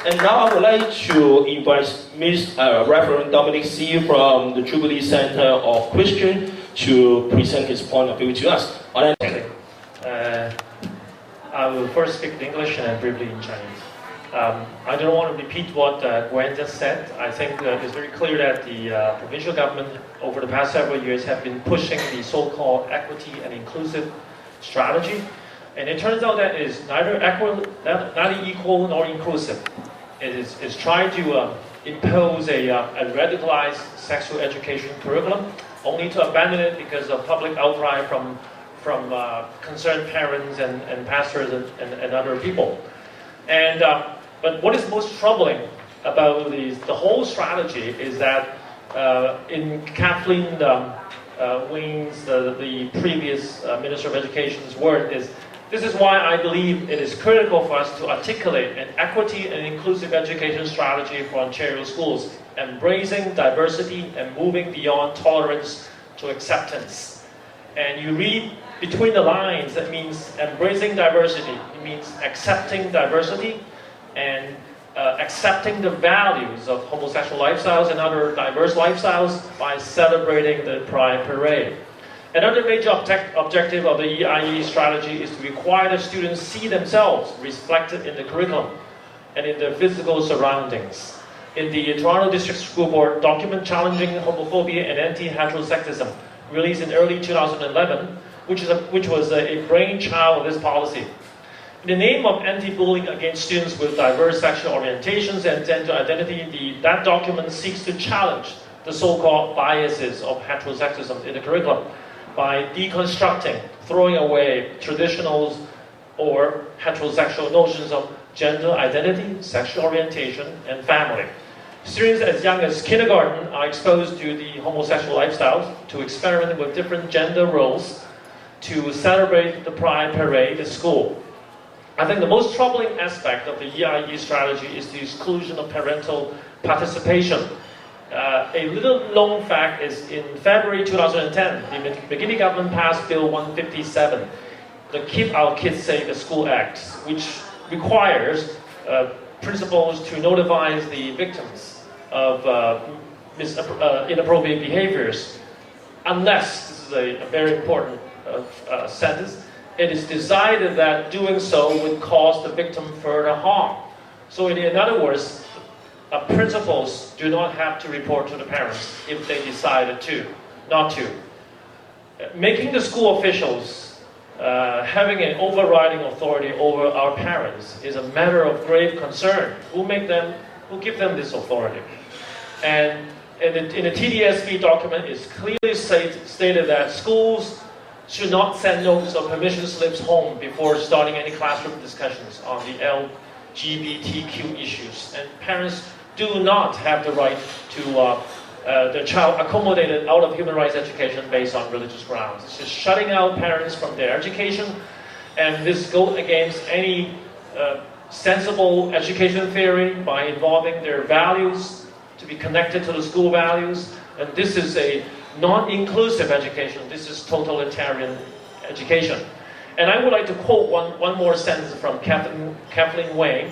And now I would like to invite Reverend Dominic Tse from the Jubilee Center of Christian to present his point of view to us. I will first speak in English and then briefly in Chinese. I don't want to repeat what Gwen just said. I think it's very clear that the provincial government over the past several years have been pushing the so-called equity and inclusive strategy. And it turns out that it is neither equal nor inclusive. It's trying to impose a radicalized sexual education curriculum, only to abandon it because of public outcry from concerned parents and pastors and other people. And but what is most troubling about the whole strategy is that in Kathleen Wayne's, the previous Minister of Education's word is, this is why I believe it is critical for us to articulate an equity and inclusive education strategy for Ontario schools, embracing diversity and moving beyond tolerance to acceptance. And you read between the lines, that means embracing diversity. It means accepting diversity and accepting the values of homosexual lifestyles and other diverse lifestyles by celebrating the Pride Parade. Another major objective of the EIE strategy is to require the students see themselves reflected in the curriculum and in their physical surroundings. In the Toronto District School Board document challenging homophobia and anti-heterosexism, released in early 2011, which was a brainchild of this policy. In the name of anti-bullying against students with diverse sexual orientations and gender identity, that document seeks to challenge the so-called biases of heterosexism in the curriculum by deconstructing, throwing away traditional or heterosexual notions of gender identity, sexual orientation, and family. Students as young as kindergarten are exposed to the homosexual lifestyles, to experiment with different gender roles, to celebrate the Pride Parade at school. I think the most troubling aspect of the EIE strategy is the exclusion of parental participation. A little known fact is in February 2010, the McGuinty government passed Bill 157, the Keep Our Kids Safe at School Act, which requires principals to notify the victims of inappropriate behaviors, unless, this is a very important sentence, it is decided that doing so would cause the victim further harm. So in other words, principals do not have to report to the parents if they decided not to. Making the school officials having an overriding authority over our parents is a matter of grave concern. Who give them this authority? And in the TDSB document, it's clearly stated that schools should not send notes or permission slips home before starting any classroom discussions on the LGBTQ issues. And parents do not have the right to their child accommodated out of human rights education based on religious grounds. It's just shutting out parents from their education, and this goes against any sensible education theory by involving their values to be connected to the school values. And this is a non-inclusive education. This is totalitarian education. And I would like to quote one more sentence from Kathleen Wayne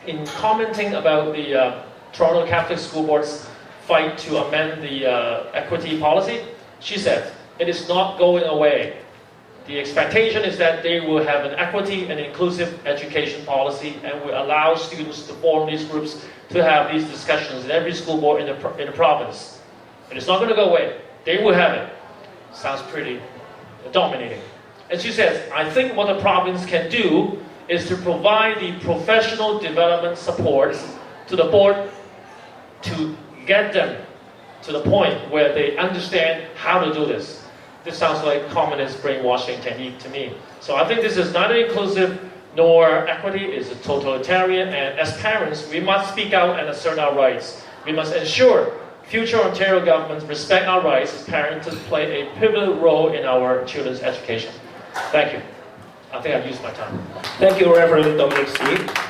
in commenting about the Toronto Catholic School Board's fight to amend the equity policy. She said, "It is not going away. The expectation is that they will have an equity and inclusive education policy and will allow students to form these groups to have these discussions in every school board in the province. But it's not going to go away. They will have it." Sounds pretty dominating. And she says, "I think what the province can do is to provide the professional development support to the board to get them to the point where they understand how to do this." This sounds like communist brainwashing technique to me. So I think this is neither inclusive nor equity, it's a totalitarian, and as parents, we must speak out and assert our rights. We must ensure future Ontario governments respect our rights as parents to play a pivotal role in our children's education. Thank you. I think I've used my time. Thank you, Reverend Dominic Tse.